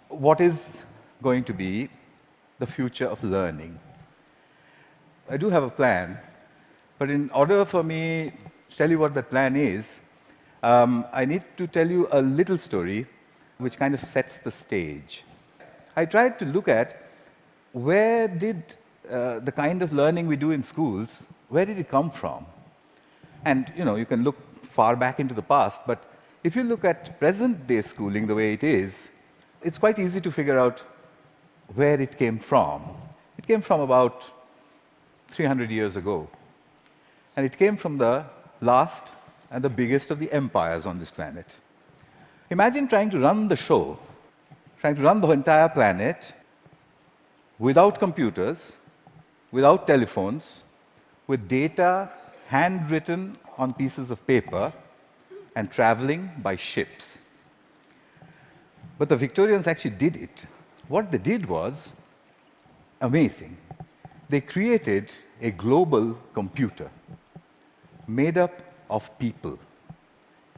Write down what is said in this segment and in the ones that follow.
What is going to be the future of learning? I do have a plan, but in order for me to tell you what that plan is, I need to tell you a little story which kind of sets the stage. I tried to look at where did the kind of learning we do in schools, where did it come from? And you can look far back into the past, but if you look at present-day schooling the way it is, it's quite easy to figure out where it came from. It came from about 300 years ago. And it came from the last and the biggest of the empires on this planet. Imagine trying to run the show, trying to run the entire planet without computers, without telephones, with data handwritten on pieces of paper and traveling by ships. But the Victorians actually did it. What they did was amazing. They created a global computer made up of people.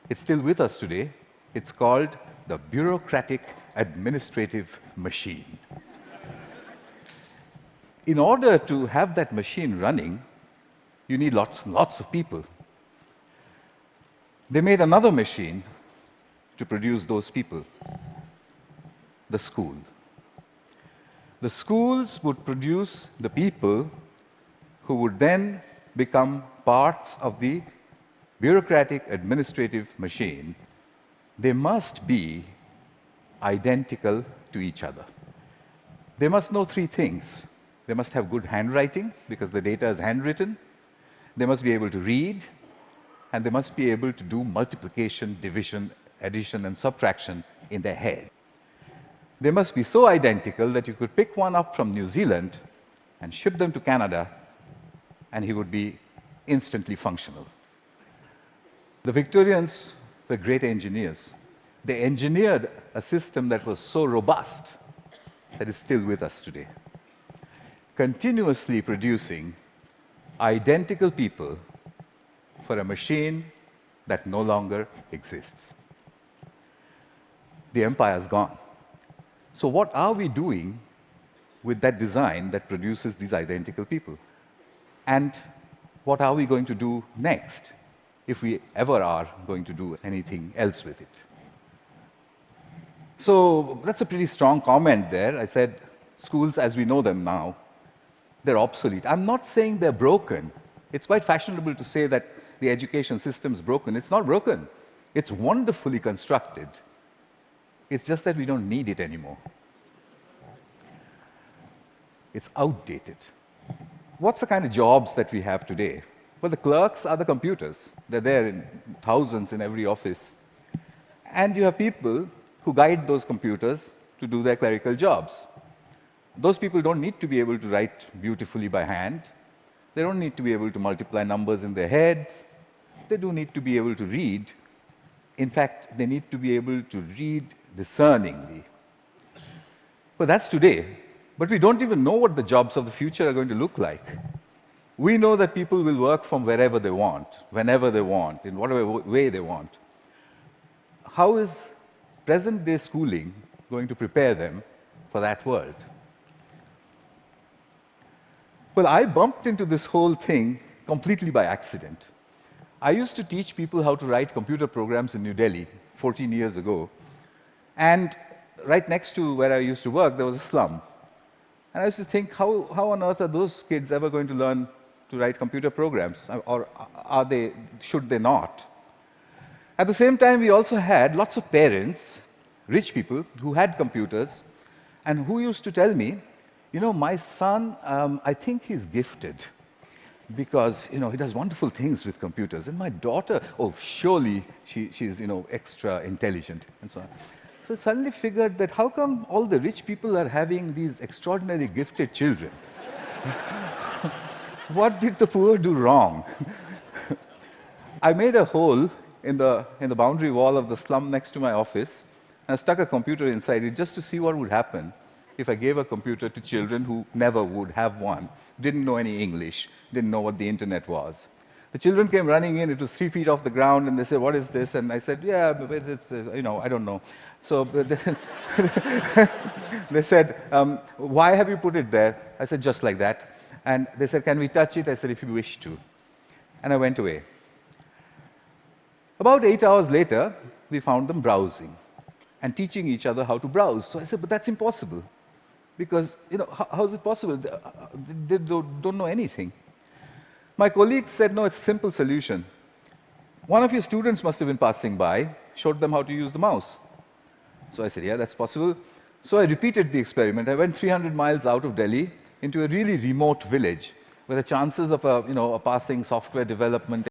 It's still with us today. It's called the bureaucratic administrative machine. In order to have that machine running, you need lots and lots of people. They made another machine to produce those people, the school. The schools would produce the people who would then become parts of the bureaucratic administrative machine. They must be identical to each other. They must know three things. They must have good handwriting, because the data is handwritten. They must be able to read, and they must be able to do multiplication, division, addition, and subtraction in their head. They must be so identical that you could pick one up from New Zealand and ship them to Canada, and he would be instantly functional. The Victorians were great engineers. They engineered a system that was so robust that is still with us today, continuously producing identical people for a machine that no longer exists. The empire's gone. So what are we doing with that design that produces these identical people? And what are we going to do next, if we ever are going to do anything else with it? So that's a pretty strong comment there. I said, schools as we know them now, they're obsolete. I'm not saying they're broken. It's quite fashionable to say that the education system's broken. It's not broken. It's wonderfully constructed. It's just that we don't need it anymore. It's outdated. What's the kind of jobs that we have today? Well, the clerks are the computers. They're there in thousands in every office. And you have people who guide those computers to do their clerical jobs. Those people don't need to be able to write beautifully by hand. They don't need to be able to multiply numbers in their heads. They do need to be able to read. In fact, they need to be able to read discerningly. Well, that's today. But we don't even know what the jobs of the future are going to look like. We know that people will work from wherever they want, whenever they want, in whatever way they want. How is present-day schooling going to prepare them for that world? Well, I bumped into this whole thing completely by accident. I used to teach people how to write computer programs in New Delhi 14 years ago. And right next to where I used to work, there was a slum. And I used to think, how on earth are those kids ever going to learn to write computer programs? Or should they not? At the same time, we also had lots of parents, rich people, who had computers, and who used to tell me, my son, I think he's gifted, because he does wonderful things with computers. And my daughter, surely she's extra intelligent, and so on. So I suddenly figured that how come all the rich people are having these extraordinarily gifted children? What did the poor do wrong? I made a hole in the boundary wall of the slum next to my office, I stuck a computer inside it just to see what would happen if I gave a computer to children who never would have one, didn't know any English, didn't know what the internet was. The children came running in, it was 3 feet off the ground, and they said, "What is this?" And I said, "Yeah, but it's, I don't know." So they said, "Why have you put it there?" I said, "Just like that." And they said, "Can we touch it?" I said, "If you wish to." And I went away. About 8 hours later, we found them browsing and teaching each other how to browse. So I said, "But that's impossible. Because, how is it possible? They don't know anything." My colleagues said, "No, it's a simple solution. One of your students must have been passing by, showed them how to use the mouse." So I said, "Yeah, that's possible." So I repeated the experiment. I went 300 miles out of Delhi into a really remote village where the chances of a passing software development